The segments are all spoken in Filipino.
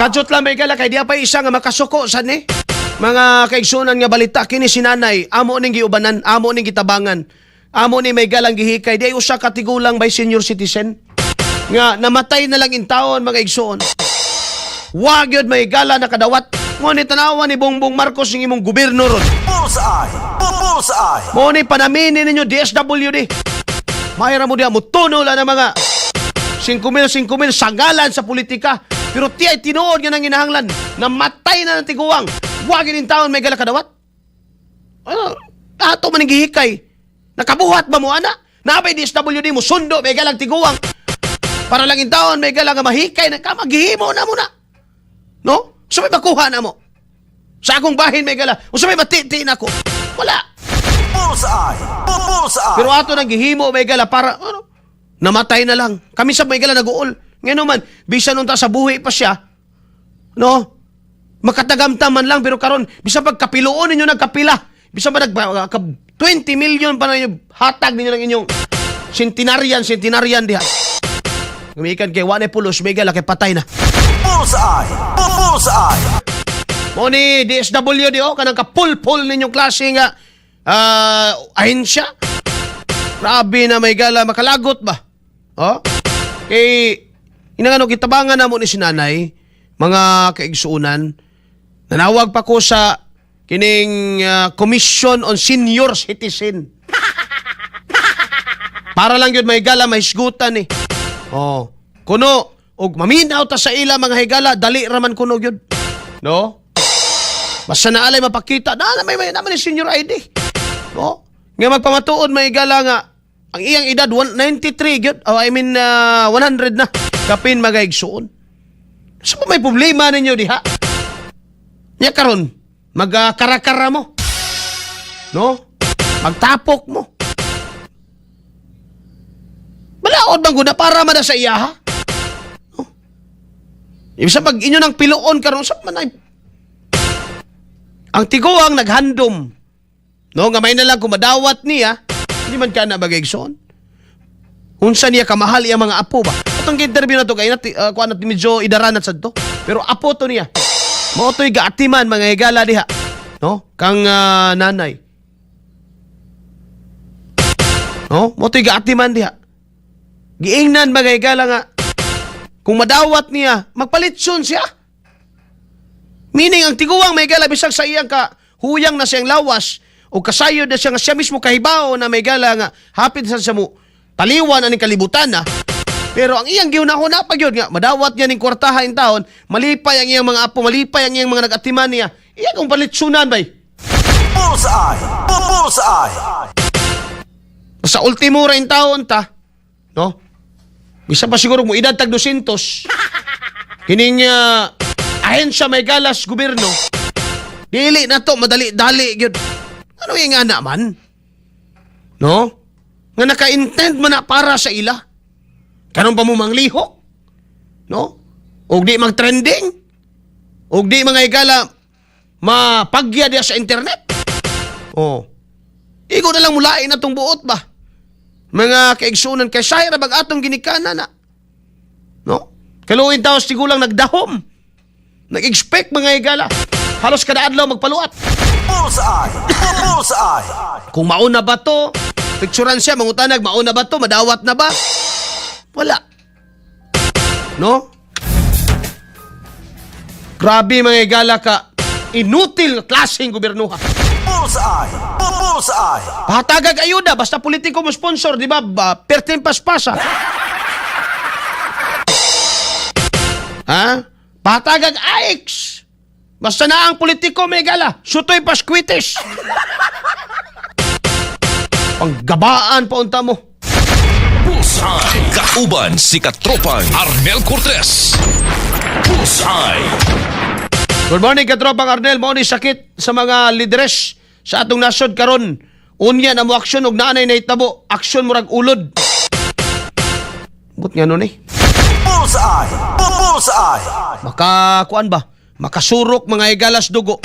Kajot lang may gala kay di pa isa nga makasuko sa ni. Mga kaigsunan nga balita kini sinanay amo ning giubanan, amo ning gitabangan. Amo ni may galang gihikay di ay usa ka tigulang by senior citizen nga namatay na lang in taon mga igsuon. Wa gyud may gala nakadawat. Ngunit tanawan ni Bongbong Marcos ng imong gobyerno ron. Bullseye! Bullseye! Mo ni panaminin ninyo DSWD. Mayra mo diya mo tuno lang ng mga 5,000 sanggalan sa politika. Pero tiyay tinuod nga nang inahanglan. Namatay na ng tiguang. Wagin in taon may gala kadawat. Ano? Ato man gihikay. Nakabuhat ba mo ana? Nabay DSWD mo sundo may galang tiguang. Para lang in taon may gala nga mahikay na kamagihimo na mo na. No? So may makuha na mo. Sa akong bahin may gala. O sa may matitiin ako. Wala. Bullseye! Bullseye! Pero ato nang gihimo may gala para ano? Namatay na lang. Kami sa may gala nag-uol. Ngayon naman, bisan nung ta sa buhi pa siya, no? Makatagamtaman lang, pero karon bisa pag kapiloon ninyo nagkapila. Bisa ba 20 million pa na yung hatag ninyo ng inyong centenarian diha. Gumikan kay Wane Pulos, may gala kay patay na. Bullseye! Bullseye! Mo ni DSWD, kanang kapul-pul ninyong klase nga ahensya. Grabe na may gala, makalagot ba? Inangano kitabangan na mo ni sinanay, mga kaigsuunan, nanawag pa ko sa kining Commission on Senior Citizen. Para lang yun may gala, may hisgutan eh. Kuno, og maminaw ta sa ila mga higala, dali raman kuno yun. No? Basta na alay mapakita, may naman ni senior ID. No? Nga magpamatuod may higala nga, ang iyang edad 93 yun, 100 na. Kapin magaigsuon. So may problema ninyo diha. Nya karon, magkarakara mo. No? Magtapok mo. Balaod bang guna para man sa iya ha? No? Ibig pag inyo nang piloon karon sa manay. Ang tiguang naghandom. No, gamay na lang kung madawat niya, hindi man ka na magaigsuon. Unsa niya kamahal iya mga apo ba? Itong interview na to kay kuan natin medyo idaranat sad to. Pero apo to niya. Mao toy gaatiman mga higala diha. No? Kang nanay. No? Mao toy gaatiman diha. Giingnan mga higala nga kung madawat niya, magpalitson siya. Meaning ang tiguang may higala bisag sa iyang ka huyang na siyang lawas o kasayod na siya nga siya mismo kahibaw na may higala nga hapit sa siya mo taliwan aning kalibutan na. Pero ang iyang giunahon na pag yun nga, madawat niya ning kwartaha in taon, malipay ang iyang mga apo, malipay ang iyang mga nag-atiman niya. Iya kung palitsunan bay. Bullseye! Bullseye! Sa ultimo ra in taon ta, no? Bisa pa siguro mo edad tag 200. Kining ahensya may galas gobyerno. Dili na to, madali-dali gyud. Ano yung nga naman? No? Nga naka-intend man na para sa ila. Karon pa mo manglihok? No? Og di mag-trending? Og di mga higala mapagya diya sa internet? Igo na lang mulain na tong buot ba? Mga kaigsunan kay sayra bag atong ginikana na. No? Kaluin taos tigulang nagdahom. Nag-expect mga higala. Halos kada adlaw magpaluat. Bullseye! Bullseye! Kung mauna ba to? Picturean siya, mangutanag, mauna ba to? Madawat na ba? Wala. No? Grabe mga higala ka. Inutil na klaseng gobernuha. Bullseye! Bullseye! Pahatagag ayuda, basta politiko mo sponsor, di ba? Pertin paspasa. Ha? Pahatagag AX. Basta na ang politiko may gala. Sutoy paskwitis. Panggabaan pa unta mo. Bullseye! Kauban si Katropang Arnel Cortez. Bullseye! Good morning, Katropang Arnel. Mao ni sakit sa mga lideres sa atong nasod karon. Unya na mo aksyon og naanay na itabo. Aksyon murag ulod. But nga nun eh. Bullseye! Bullseye! Makakuan ba? Makasurok mga igalas dugo.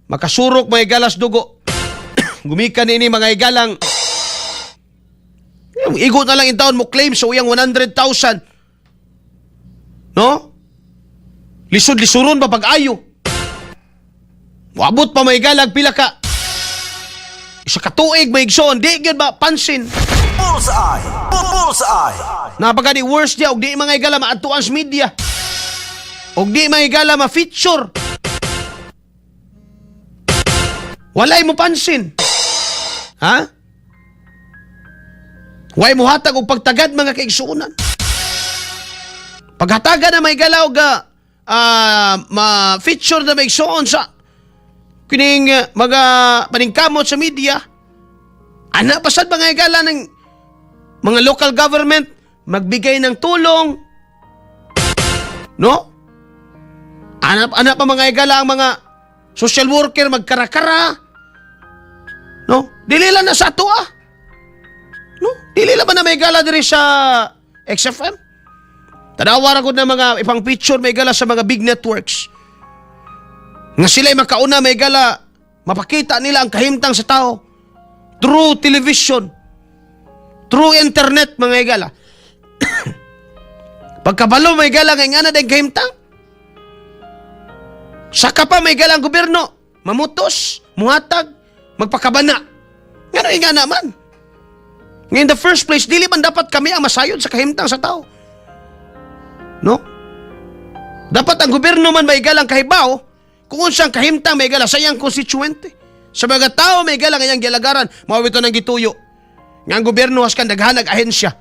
Makasurok mga igalas dugo. Gumikan ini mga igalang. Igo na lang in taon mo claim so yung 100,000. No? Lisod-lisuron pa pag-ayo. Wabot pa may galag pila ka. Isa ka tuig may igsoon, di gyud ba pansin. Bullseye. Bullseye. Napaka di worst dia og di mga igala maadtuan sa media. Og di mga igala ma-feature. Walay mo pansin. Ha? Way mo hatag og pagtagad mga kaigsuonan. Paghatagan na may galaw ga ma-feature na may igsuon sa kining mga paningkamot sa media. Ana pasad mga igala ng mga local government magbigay ng tulong. No? Ana pa mga igala ang mga social worker magkarakara. No? Dili lang na sa ato No? Dili lang ba na may gala diri sa XFM? Tanawa ra gud na mga ipang picture may gala sa mga big networks. Nga sila'y makauna may gala mapakita nila ang kahimtang sa tao through television, through internet mga igala. Pagkabalo may gala nga na din kahimtang. Saka pa may galang gobyerno mamutos, muhatag, magpakabana. Ngano nga naman? In the first place, dili man dapat kami ang masayod sa kahimtang sa tao. No? Dapat ang gobyerno man may galang kahibaw kung unsang kahimtang may gala sa iyang konstituente. Sa mga tao may galang iyang gilagaran, mawito ng gituyo. Nga ang gobyerno has kan daghanag ahensya.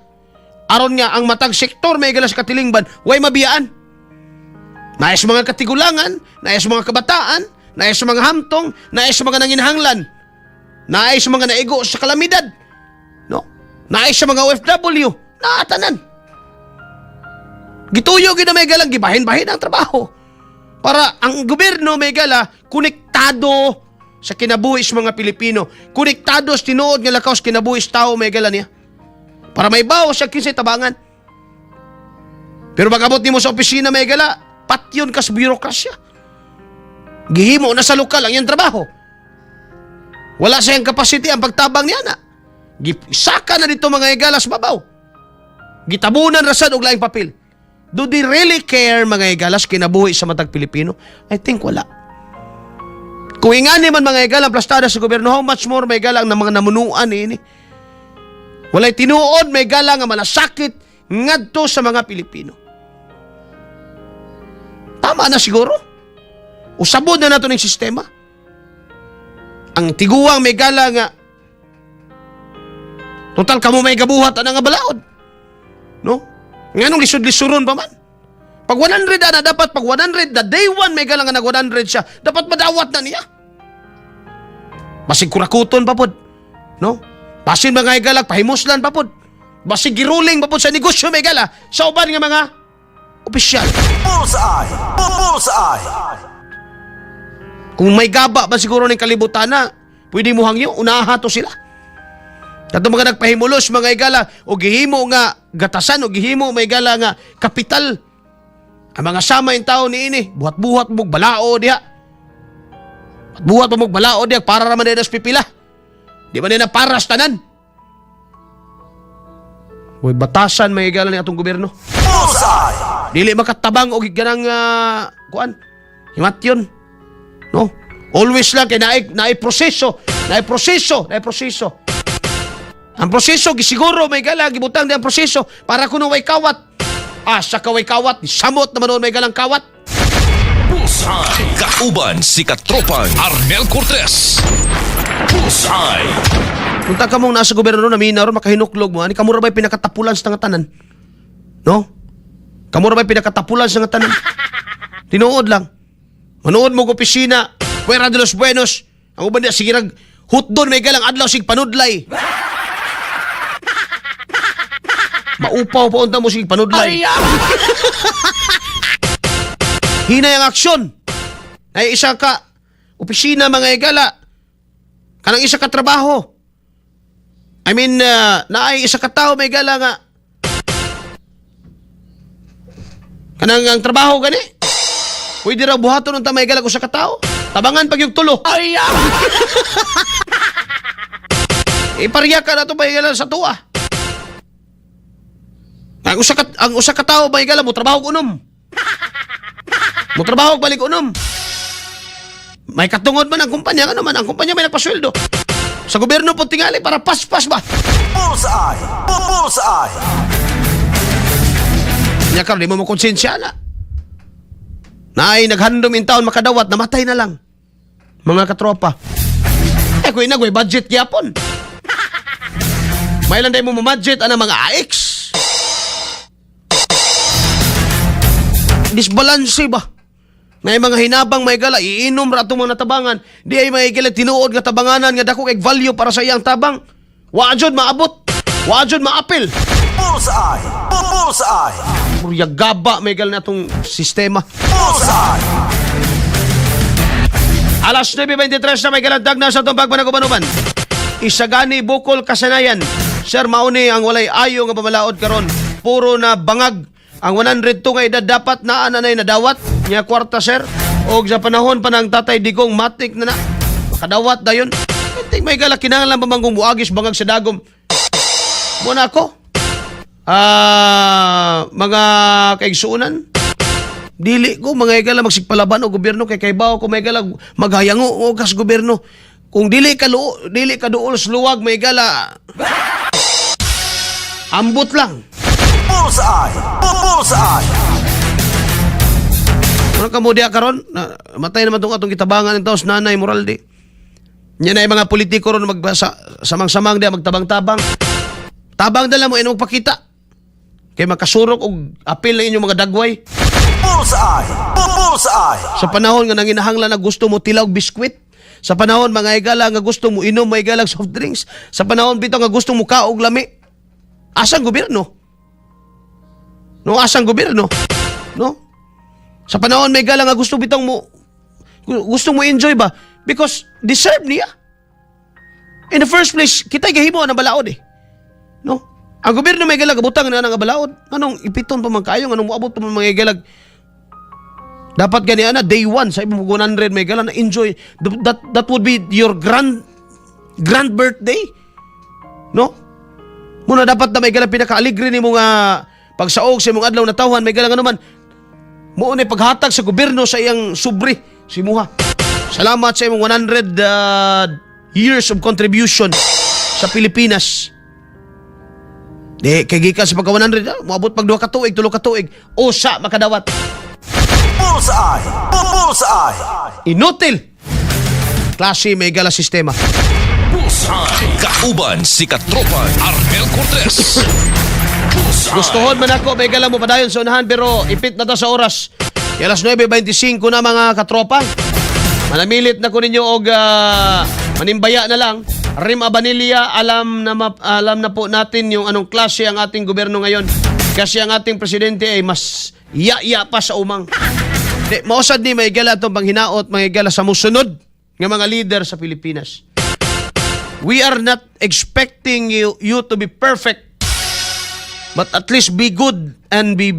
Aron nga ang matag sektor may gala sa katilingban, way mabiyaan. Nais mga katigulangan, nais mga kabataan, nais mga hamtong, nais mga nanginhanglan, nais mga naigo sa kalamidad, no? Nais sa mga OFW, naatanan. Gituyo gina may galang gibahin-bahin ang trabaho para ang gobyerno may gala konektado sa kinabuhi sa mga Pilipino, konektado sa tinuod nga lakaw sa kinabuhi sa tao may gala niya. Para may bawas siya kinsay tabangan. Pero magabot nimo sa opisina may gala, patyon ka sa birokrasya. Gihimo na sa lokal ang iyang trabaho. Wala sa iyang kapasiti ang pagtabang niya na. Gisaka na dito mga igalas babaw. Gitabunan rasad og laing papel. Do they really care mga igalas kinabuhi sa matag Pilipino? I think wala. Kung ingani man mga igalang plastada sa gobyerno, how much more may galang na mga namunuan ini? Walay tinuod may galang nga malasakit ngadto sa mga Pilipino. Tama na siguro. Usabod na nato ng sistema. Ang tiguang may gala nga total kamo may gabuhat na nga balaod. No? Nganong lisod-lisuron pa man. Pag 100 na dapat, pag 100 na day 1 may gala nga nag 100 siya, dapat madawat na niya. Basig kurakuton pa pod. No? Basig mga igalag, pahimuslan pa pod. Basig giruling pa pod sa negosyo may gala sa uban nga mga opisyal. Bullseye. Bullseye. Kung may gaba ba siguro ng kalibutan na, pwede mo hangyo, unaha to sila. Kato mga nagpahimulos, mga igala, o gihimo nga gatasan, o gihimo may igala nga kapital. Ang mga sama yung tao ni ini, buhat-buhat mong balao diha. Buhat mong balao diha, para naman din as pipila. Di ba din na paras tanan? Uy, batasan may igala ni atong gobyerno. Bullseye. Dili makatabang o ganang kuan. Himatyon. No? Always lang kay naay proseso. Ang proseso gisiguro may gala gibutang di ang proseso para kuno way kawat. Sa kaway kawat, samot naman may galang kawat. Bullseye. Kauban si Katropang Arnel Cortez. Bullseye. Punta ka mong nasa gobyerno na minaw makahinuklog mo, ani kamura ba'y pinakatapulan sa tanan? No? Kamura ba'y pinakatapulan sa tanan? Tinuod lang. Manood mo ko opisina, Puera de los Buenos. Ang uban niya, sige hutdon may galang adlaw sig panudlay. Maupaw pa unta mo sig panudlay. Hinay ang aksyon. Ay isa ka opisina mga igala. Kanang isa ka trabaho. I mean, naay isa ka tao may igala nga. Kanang ang trabaho gani. Pwede raw buhaton ng tamay galag sa katao. Tabangan pag yung tulo. Ay! Iparya ka na ito may galang sa tuwa. Ang usa ka tao may galang mo trabaho unom. Mo trabaho og balik unom. May katungod man ang kumpanya, ano man, ang kumpanya may nagpasweldo. Sa gobyerno po tingali para pas-pas ba? Bullseye. Bullseye. Nya karon di mo konsensya na. Naay naghandom in taon makadawat, namatay na lang. Mga katropa. Kung inagoy budget gyapon. May lang mo budget ana mga AX. Disbalanse ba? May mga hinabang may gala iinom ra atong mga tabangan, di ay may gala tinuod nga tabanganan nga dako kay value para sa iyang tabang. Wa jud maabot. Wa jud maapil. Bullseye. Bullseye. Purya gaba may gala natong sistema. Bullseye. Alas 9:23 na may galandag na sa itong pagpanagubanuban. Isagani bukol kasanayan. Sir, mauni ang walay ayo nga pamalaod karon. Puro na bangag. Ang 102 nga edad dapat na ananay na dawat. Niya kwarta, sir. O sa panahon pa ng tatay digong matik na na. Makadawat dayon. Hindi may gala kinahanglan pamanggong buagis bangag sa dagom. Muna ako. Mga kaigsuunan. Dili ko mga igala magsigpalaban o gobyerno kay kaybaw ko mga igala maghayango o kas gobyerno. Kung dili ka duol luwag mga igala ambot lang. Bullseye. Bullseye. Ano ka mo diya karon? Matay naman itong atong kitabangan ng taos nanay Moraldi. Yan ay mga politiko ron samang-samang diya magtabang-tabang. Tabang dala mo inong pakita. Kay makasurok og apil na inyong mga dagway. Bullseye. Bullseye. Sa panahon nga nanginahanglan na gusto mo tilaw biskwit. Sa panahon mga igala nga gusto mo inom mga igalang soft drinks. Sa panahon bitaw nga gusto mo kaog lami. Asang gobyerno? No, asang gobyerno? No? Sa panahon may igala nga gusto mo enjoy ba? Because deserve niya. In the first place, kita'y gahimo na balaod eh. No? Ang gobyerno may galag butang na nga balaod. Anong ipiton pa man kayo, anong moabot pa man mga galag. Dapat gani ana day 1 sa imong 100 may gala na enjoy. That would be your grand birthday. No? Muna dapat na may gala pinaka-aligre nimo nga pagsaog sa imong adlaw na tawhan may gala nga naman. Mo ni paghatag sa gobyerno sa iyang subri si Muha. Salamat sa imong 100 years of contribution sa Pilipinas. Di kay gikan sa pagka 100 moabot pag 2 ka tuig, 3 ka tuig, usa makadawat. Bullseye. Bullseye. Inutil. Klase may gala sistema. Bullseye. Kauban si Katropan Arnel Cortez. Bullseye. Gustuhon man ako may gala mo padayon sa unahan pero ipit na to sa oras. Kaya alas 9:25 na mga katropa. Manamilit na ko ninyo og manimbaya na lang. Rim Abanilla, alam na po natin yung anong klase ang ating gobyerno ngayon. Kasi ang ating presidente ay mas iya pa sa umang. Mausad ni may gala itong panghinaot, may gala sa musunod ng mga leader sa Pilipinas. We are not expecting you to be perfect, but at least be good and be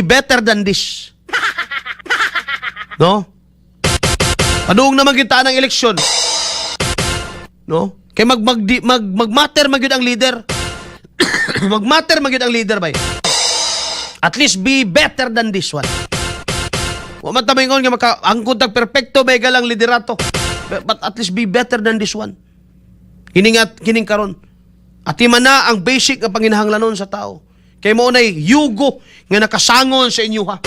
better than this. No? Paduong naman kita ng eleksyon. No? Kay magmatter magyud ang leader. Magmatter magyud ang leader bay. At least be better than this one. Wa man ta maingon nga angkod tag perpekto bay galang liderato. But at least be better than this one. Kining karon. Ati man na ang basic nga panginahanglanon sa tao. Kay mo nay yugo nga nakasangon sa inyo ha.